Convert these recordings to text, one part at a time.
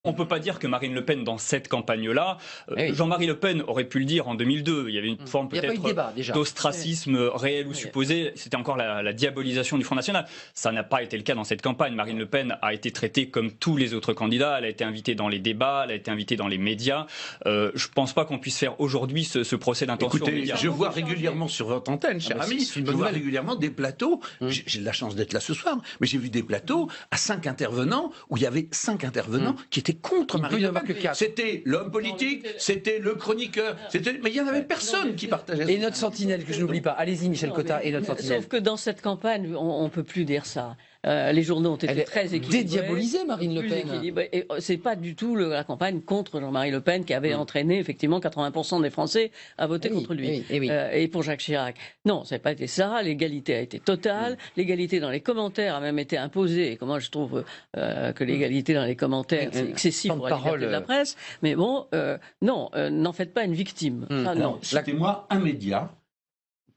On ne peut pas dire que Marine Le Pen, dans cette campagne-là, Oui. Jean-Marie Le Pen aurait pu le dire en 2002. Il y avait une forme Il n'y a pas eu de débat, peut-être déjà. d'ostracisme réel ou supposé. C'était encore la diabolisation du Front National. Ça n'a pas été le cas dans cette campagne. Marine Le Pen a été traitée comme tous les autres candidats. Elle a été invitée dans les débats, elle a été invitée dans les médias. Je ne pense pas qu'on puisse faire aujourd'hui ce procès d'intention. Écoutez, je vois régulièrement sur votre antenne, cher ami, je vois régulièrement des plateaux. J'ai de la chance d'être là ce soir, mais j'ai vu des plateaux à 5 intervenants où il y avait 5 intervenants qui étaient contre Marine Le Pen. C'était l'homme politique, c'était le chroniqueur, mais il n'y en avait personne qui partageait ça. Et notre sentinelle, que je n'oublie pas. Allez-y, Michel Cotta, et notre sentinelle. Sauf que dans cette campagne, on ne peut plus dire ça. Les journaux ont été très équilibrés. Dédiabolisée, Marine Le Pen. Et c'est pas du tout la campagne contre Jean-Marie Le Pen qui avait entraîné effectivement 80% des Français à voter contre lui. Et pour Jacques Chirac. Non, ça n'a pas été ça. L'égalité a été totale. L'égalité dans les commentaires a même été imposée. Et moi, je trouve que l'égalité dans les commentaires, c'est excessif pour la liberté de la presse. Mais bon, non, n'en faites pas une victime. Ça, non. Citez-moi un média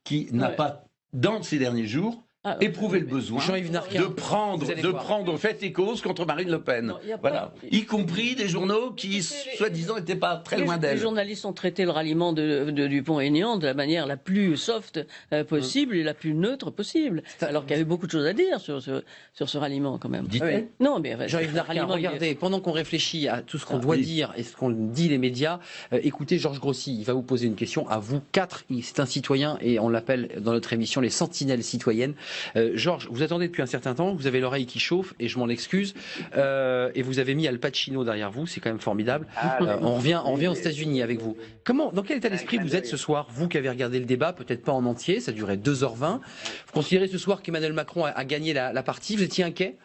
qui n'a pas, dans ces derniers jours, éprouver le besoin de prendre fait et cause contre Marine Le Pen. Non, voilà. Y compris des journaux qui, soi-disant, n'étaient pas très loin d'elle. Les journalistes ont traité le ralliement de Dupont-Aignan de la manière la plus soft possible et la plus neutre possible. Alors qu'il y avait beaucoup de choses à dire sur ce ralliement, quand même. Non, mais Jean-Yves Narquin, regardez, pendant qu'on réfléchit à tout ce qu'on doit dire et ce qu'on dit les médias, écoutez Georges Grossi, il va vous poser une question à vous quatre. C'est un citoyen et on l'appelle dans notre émission les sentinelles citoyennes. Georges, vous attendez depuis un certain temps, vous avez l'oreille qui chauffe et je m'en excuse, et vous avez mis Al Pacino derrière vous, c'est quand même formidable. On revient aux États-Unis avec vous. Dans quel état d'esprit vous êtes ce soir, vous qui avez regardé le débat, peut-être pas en entier, ça durait 2h20. Vous considérez ce soir qu'Emmanuel Macron a gagné la partie, vous étiez inquiet?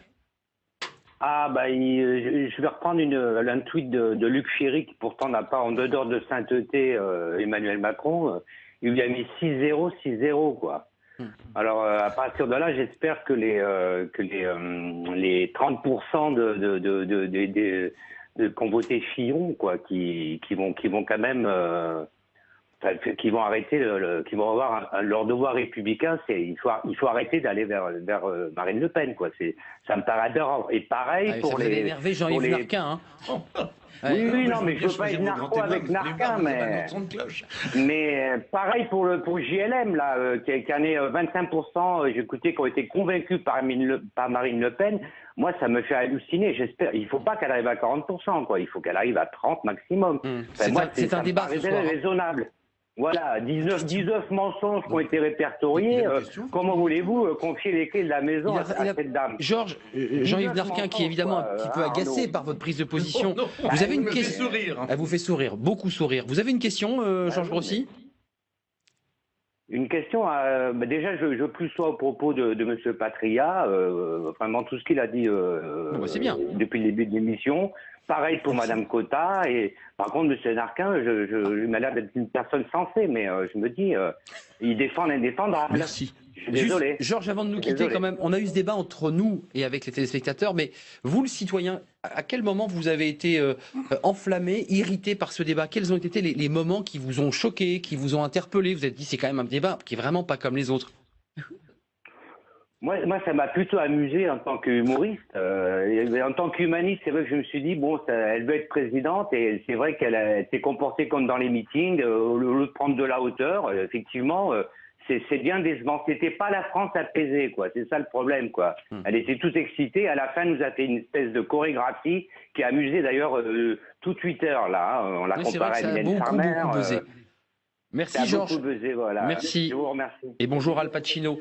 Je vais reprendre un tweet de Luc Ferry qui pourtant n'a pas en dehors de sainteté Emmanuel Macron. Il lui a mis 6-0, 6-0 quoi. Alors à partir de là, j'espère que les 30% qu'ont voté Fillon, quoi, qui vont quand même, qui vont arrêter, qui vont avoir leur devoir républicain, il faut arrêter d'aller vers Marine Le Pen, quoi. Ça me paraît adorable. Et pareil pour les. Énervé Jean-Yves Narquin, hein. Oui, non, mais je veux pas être narco avec Narquin, mais pareil pour JLM, là, qui en est 25%, j'ai écouté, qui ont été convaincus par Marine Le Pen. Moi, ça me fait halluciner. J'espère, il faut pas qu'elle arrive à 40%, quoi. Il faut qu'elle arrive à 30 maximum. C'est un débat ce soir. Raisonnable. Voilà, 19 mensonges qui ont été répertoriés. Comment voulez-vous confier les clés de la maison à cette dame? Georges, Jean-Yves Narquin, qui est évidemment un petit peu agacé par votre prise de position. Vous avez une question. Elle vous fait sourire, beaucoup sourire. Vous avez une question, Georges Grossi? Une question, déjà je plus sois au propos de M. Patria, vraiment tout ce qu'il a dit c'est bien. Depuis le début de l'émission. Pareil pour Mme Cotta, et par contre M. Narquin, il m'a l'air d'être une personne sensée, mais je me dis, il défend l'indéfendable. Merci. Je suis désolé. Georges, avant de nous quitter quand même, on a eu ce débat entre nous et avec les téléspectateurs, mais vous le citoyen, à quel moment vous avez été enflammé, irrité par ce débat? Quels ont été les moments qui vous ont choqué, qui vous ont interpellé? Vous vous êtes dit c'est quand même un débat qui est vraiment pas comme les autres. Moi, ça m'a plutôt amusé en tant qu'humoriste. En tant qu'humaniste, c'est vrai que je me suis dit, bon, elle veut être présidente et c'est vrai qu'elle s'est comportée comme dans les meetings, au lieu de prendre de la hauteur. Effectivement, c'est bien décevant. C'était pas la France apaisée, quoi. C'est ça le problème, quoi. Elle était toute excitée. À la fin, elle nous a fait une espèce de chorégraphie qui a amusé d'ailleurs tout Twitter, là. On l'a comparé à Mylène Farmer. Merci Georges. Voilà. Merci. Je vous remercie. Et bonjour Al Pacino.